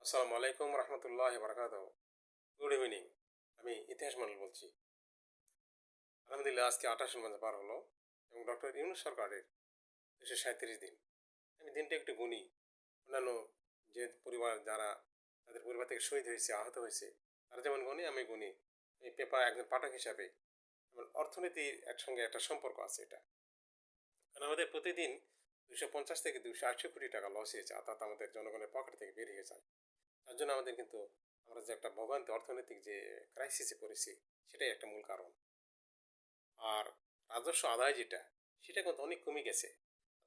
আসসালামু আলাইকুম রহমতুল্লাহ বারকাতুহু। Good evening. আমি ইতিহাস মন্ডল বলছি। আলহামদুলিল্লাহ, আজকে 28 মাস পার হলো এবং ডক্টর ইউনূস সরকারের 237 দিন। আমি দিনটা একটু গুনি। অন্যান্য যে পরিবার যারা তাদের পরিবার থেকে শহীদ হয়েছে, আহত হয়েছে, তারা যেমন গুনি আমি গুনি। এই পেপার একজন পাঠক হিসাবে আমার অর্থনীতির একসঙ্গে একটা সম্পর্ক আছে এটা। কারণ আমাদের প্রতিদিন 250 থেকে 280 কোটি টাকা লস হয়েছে, অর্থাৎ আমাদের জনগণের পকেট থেকে বের হয়ে যায়। তার জন্য আমাদের কিন্তু আমরা যে একটা ভোগান্তি অর্থনৈতিক যে ক্রাইসিসে পড়েছি, সেটাই একটা মূল কারণ। আর রাজস্ব আদায় যেটা, সেটা কিন্তু অনেক কমে গেছে।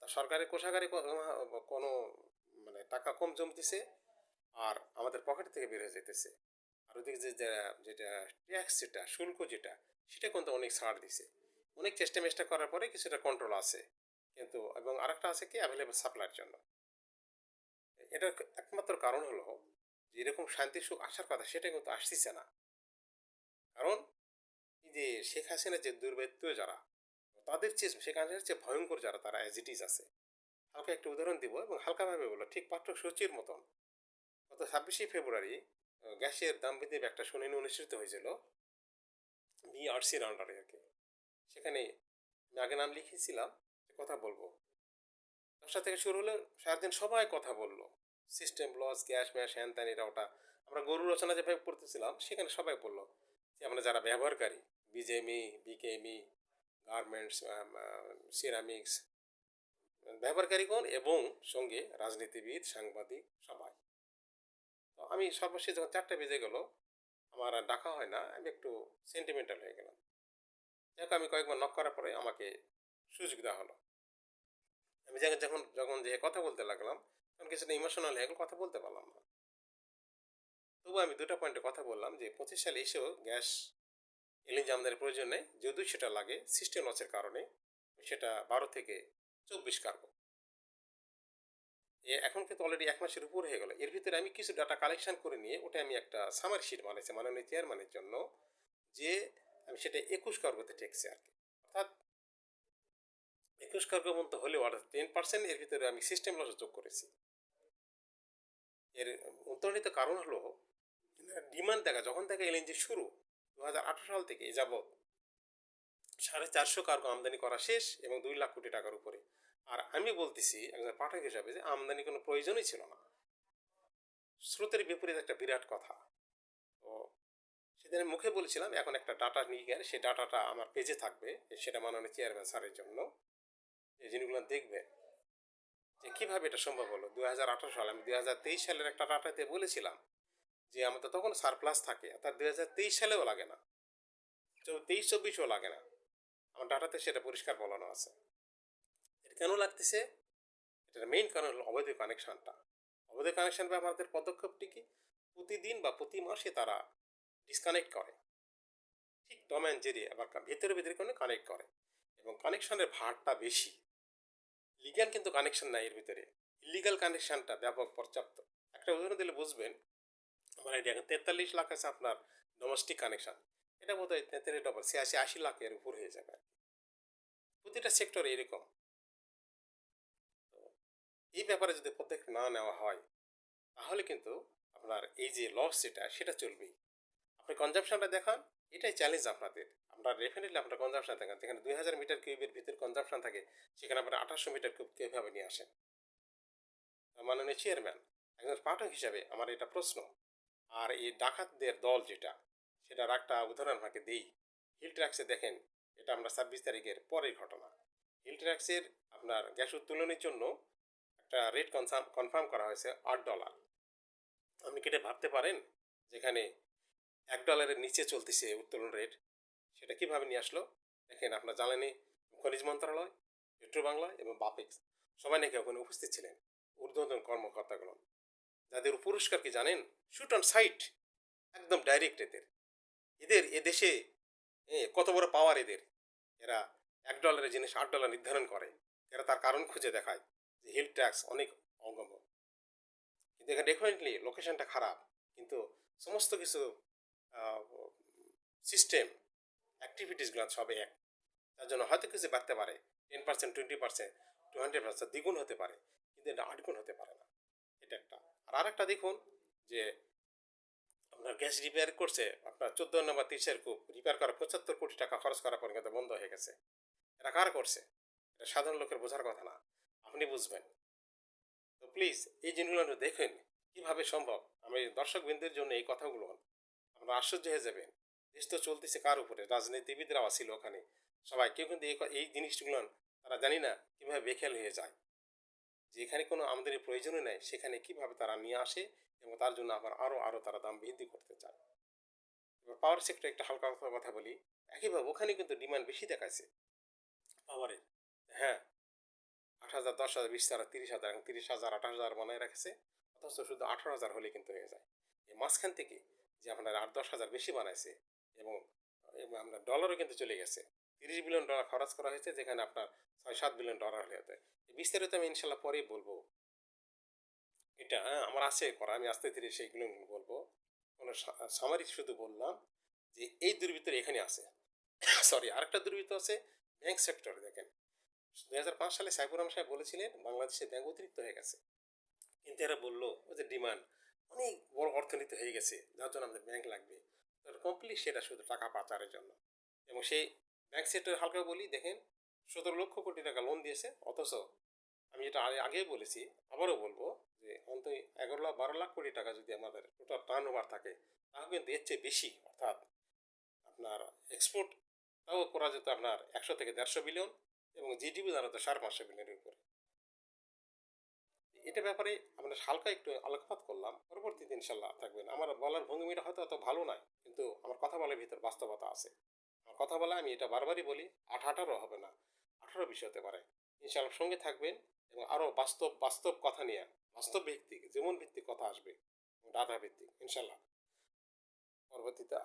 তা সরকারের কোষাগারে কোনো মানে টাকা কম জমতেছে, আর আমাদের পকেট থেকে বের হয়ে যেতেছে। আর ওদিকে যেটা ট্যাক্স, যেটা শুল্ক যেটা, সেটা কিন্তু অনেক ছাড় দিছে। অনেক চেষ্টা মেষ্টা করার পরে কিছুটা কন্ট্রোল আছে, কিন্তু এবং আরেকটা আছে কি অ্যাভেলেবল সাপ্লাইয়ের জন্য। এটার একমাত্র কারণ হলো যে এরকম শান্তি সুখ আসার কথা, সেটা কিন্তু আসতেছে না। কারণ এই যে শেখ হাসিনার যে দুর্বৃত্ত যারা, তাদের চেয়ে শেখ হাসিনার চেয়ে ভয়ঙ্কর যারা, তারা অ্যাজ ইট ইজ আছে। হালকা একটা উদাহরণ দিব এবং হালকাভাবে বলো, ঠিক পাঠ্যসূচির মতন। গত 26শে ফেব্রুয়ারি গ্যাসের দাম বৃদ্ধি একটা শুনানি অনুষ্ঠিত হয়েছিল বিআরসির আন্ডারে আর কি। সেখানে আমি আগে নাম লিখেছিলাম যে কথা বলবো। 10টা থেকে শুরু হলো, সারাদিন সবাই কথা বললো। সিস্টেম লস, গ্যাস ম্যাশ, হ্যান ত্যান, এটা ওটা। আমরা গরু রচনা যেভাবে পড়তেছিলাম, সেখানে সবাই বললো যে আমরা যারা ব্যবহারকারী, বিজেএমই, বিকেএমই, গার্মেন্টস, সিরামিক্স, ব্যবহারকারীগণ এবং সঙ্গে রাজনীতিবিদ, সাংবাদিক, সবাই। তো আমি সর্বশেষ যখন 4টা বেজে গেল, আমার আর ডাকা হয় না, আমি একটু সেন্টিমেন্টাল হয়ে গেলাম। যাই হোক, আমি কয়েকবার নক করার পরে আমাকে সুযোগ দেওয়া হলো। আমি যখন যখন যে কথা বলতে লাগলাম, তখন কিছুটা ইমোশনাল হয়ে গেল, কথা বলতে পারলাম না। তবু আমি দুটো পয়েন্টে কথা বললাম যে 25 সালে এসেও গ্যাস এলএনজি আমদানির প্রয়োজন নেই, যদিও সেটা লাগে সিস্টেম লসের কারণে। সেটা 12 থেকে 24 কার্গো। এখন কিন্তু অলরেডি 1 মাসের উপর হয়ে গেল। এর ভিতরে আমি কিছু ডাটা কালেকশন করে নিয়ে ওটা আমি একটা সামারি শিট বানাইছি মাননীয় চেয়ারম্যানের জন্য, যে আমি সেটা 21 কার্গোতে টেকছি আর কি। অর্থাৎ 21 কার্গো মতো হলেও অর্থাৎ 10% এর ভিতরে আমি সিস্টেম লস যোগ করেছি। এর অন্তর্নিহিত কারণ হলো ডিমান্ড দেখা, যখন থেকে এলএনজি শুরু 2018 সাল থেকে এ যাবৎ 450 কার্গো আমদানি করা শেষ এবং 2 লাখ কোটি টাকার উপরে। আর আমি বলতেছি একজন পাঠক হিসাবে যে আমদানি কোনো প্রয়োজনই ছিল না। স্রোতের বিপরীত একটা বিরাট কথা। তো সেদিন আমি মুখে বলেছিলাম, এখন একটা ডাটা নিয়ে গেলে সেই ডাটাটা আমার পেজে থাকবে, সেটা মাননীয় চেয়ারম্যান স্যারের জন্য, এই জিনিসগুলো দেখবে যে কীভাবে এটা সম্ভব হলো। 2018 সালে আমি 2023 সালের একটা ডাটাতে বলেছিলাম যে আমাদের তখন সারপ্লাস থাকে, অর্থাৎ 2023 সালেও লাগে না, 23-24ও লাগে না। আমার ডাটাতে সেটা পরিষ্কার বলানো আছে। এটা কেন লাগতেছে? এটার মেইন কারণ হলো অবৈধ কানেকশনটা। অবৈধ কানেকশন ব্যবহারদের পদক্ষেপটি কি? প্রতিদিন বা প্রতি মাসে তারা ডিসকানেক্ট করে, ঠিক টম অ্যান্ড জেরি, আবার ভেতরে ভেতরে কোনো কানেক্ট করে, এবং কানেকশনের ভারটা বেশি। লিগ্যাল কিন্তু কানেকশন নাই এর ভিতরে, ইলিগাল কানেকশনটা ব্যাপক পর্যাপ্ত। একটা উদাহরণ দিলে বুঝবেন। আমার আইডিয়া 43 লাখ আছে আপনার ডোমেস্টিক কানেকশন, এটা বোধ হয় 43 ডবল 86-80 লাখের উপর হয়ে যাবে। প্রতিটা সেক্টরে এরকম। তো এই ব্যাপারে যদি পদক্ষেপ না নেওয়া হয়, তাহলে কিন্তু আপনার এই যে লস যেটা, সেটা চলবেই। আপনি কনজামশনটা দেখান, এটাই চ্যালেঞ্জ আপনাদের। আপনার ডেফিনেটলি আপনার কনজামশন দেখান, যেখানে 2000 মিটার কিউবের ভিতরে কনজামশন থাকে, সেখানে আপনার 1800 মিটার কিউব কীভাবে নিয়ে আসেন? মাননীয় চেয়ারম্যান, একজন পাঠক হিসাবে আমার এটা প্রশ্ন। আর এই ডাকাতদের দল যেটা, সেটার একটা উদাহরণ আপনাকে দিই। হিল ট্র্যাক্সে দেখেন, এটা আমরা 26 তারিখের পরের ঘটনা। হিল ট্র্যাক্সের আপনার গ্যাস উত্তোলনের জন্য একটা রেট কনফার্ম করা হয়েছে $8। আপনি কেটে ভাবতে পারেন, যেখানে $1 নিচে চলতেছে উত্তোলন রেট, সেটা কিভাবে নিয়ে আসলো? দেখেন, আপনার জ্বালানি খনিজ মন্ত্রণালয়, পেট্রো বাংলা এবং বাপেক্স সবাই নাকি ওখানে উপস্থিত ছিলেন, ঊর্ধ্বতন কর্মকর্তাগুলো, যাদের পুরস্কার কি জানেন? শুট অন সাইট, একদম ডাইরেক্ট। এদের এদের এ দেশে কত বড় পাওয়ার এদের। এরা $1 জিনিস $8 নির্ধারণ করে। এরা তার কারণ খুঁজে দেখায় যে হিল ট্যাক্স অনেক অগম, কিন্তু এখানে ডেফিনেটলি লোকেশনটা খারাপ, কিন্তু সমস্ত কিছু সিস্টেম অ্যাক্টিভিটিসগুলো সবে এক। তার জন্য হয়তো কিছু বাড়তে পারে, 10%, 20%, 200%, দ্বিগুণ হতে পারে, কিন্তু এটা 8 গুণ হতে পারে না। এটা একটা। আর আরেকটা দেখুন, যে আপনার গ্যাস রিপেয়ার করছে, আপনার 14 নম্বর 30-এর কূপ রিপেয়ার করা 75 কোটি টাকা খরচ করার পর কিন্তু বন্ধ হয়ে গেছে। এটা কারা করছে? এটা সাধারণ লোকের বোঝার কথা না, আপনি বুঝবেন। তো প্লিজ এই জিনিসগুলো একটু দেখেন কিভাবে সম্ভব। আমি দর্শকবৃন্দের জন্য এই কথাগুলো আপনারা আশ্চর্য হয়ে যাবেন। দেশ তো চলতেছে কার উপরে? রাজনীতিবিদরাও ছিল ওখানে, সবাই কেউ কিন্তু এই জিনিসগুলো তারা জানি না কিভাবে বেখেয়াল হয়ে যায়, যে এখানে কোনো আমাদের প্রয়োজনই নাই সেখানে কিভাবে তারা নিয়ে আসে এবং তার জন্য আবার আরো আরো তারা দাম বৃদ্ধি করতে চায়। এবার পাওয়ার সেক্টর একটা হালকা কথা বলি, একইভাবে ওখানে কিন্তু ডিমান্ড বেশি দেখাচ্ছে পাওয়ারের। হ্যাঁ, 8,000, 10,000, 20,000, 30,000, এখন 30,000, 28,000 বানায় রাখছে, অথচ শুধু 18,000 হলে কিন্তু হয়ে যায়। এই মাঝখান থেকে যে আপনার 8-10,000 বেশি বানাইছে এবং এবং আপনার ডলারও কিন্তু চলে গেছে, $30 বিলিয়ন খরচ করা হয়েছে, যেখানে আপনার $6-7 বিলিয়ন হলে হতে। বিস্তারিত আমি ইনশাল্লাহ পরেই বলবো। এটা আমার আছে করা, আমি আস্তে ধীরে সেইগুলো বলবো। কোনো সামারি শুধু বললাম যে এই দুর্বৃত্তর এখানে আছে। সরি, আরেকটা দুর্বৃত্ত আছে ব্যাংক সেক্টরে। দেখেন, 2005 সালে সাইফুর রহমান সাহেব বলেছিলেন বাংলাদেশে ব্যাংক অতিরিক্ত হয়ে গেছে, কিন্তু এরা বললো ওই যে ডিমান্ড অনেক বড় অর্থনীতি হয়ে গেছে যার জন্য আমাদের ব্যাংক লাগবে। কমপ্লিট সেটা শুধু টাকা পাচারের জন্য। এবং সেই ব্যাংক সেক্টর হালকা বলি, দেখেন 17 লক্ষ কোটি টাকা লোন দিয়েছে, অথচ আমি এটা আগেই বলেছি, আবারও বলবো, যে অন্তত 11-12 লাখ কোটি টাকা যদি আমাদের টোটাল টার্ন ওভার থাকে, তাহলে কিন্তু এর চেয়ে বেশি, অর্থাৎ আপনার এক্সপোর্ট তাও করা যেত আপনার 100 থেকে 150 বিলিয়ন, এবং জিডিপি দাঁড়াতো 550 বিলিয়নের উপরে। এটা ব্যাপারে আমরা হালকা একটু আলোকপাত করলাম, পরবর্তীতে ইনশাল্লাহ থাকবেন। আমার বলার ভঙ্গিটা হয়তো অত ভালো নয়, কিন্তু আমার কথা বলার ভিতর বাস্তবতা আছে। আমার কথা বলা, আমি এটা বারবারই বলি, 18 হবে না, 18-20 হতে পারে। ইনশাল্লাহ সঙ্গে থাকবেন এবং আরও বাস্তব বাস্তব কথা নিয়ে, বাস্তব ভিত্তিক, যেমন ভিত্তিক কথা আসবে, ডাটা ভিত্তিক, ইনশাল্লাহ পরবর্তীতে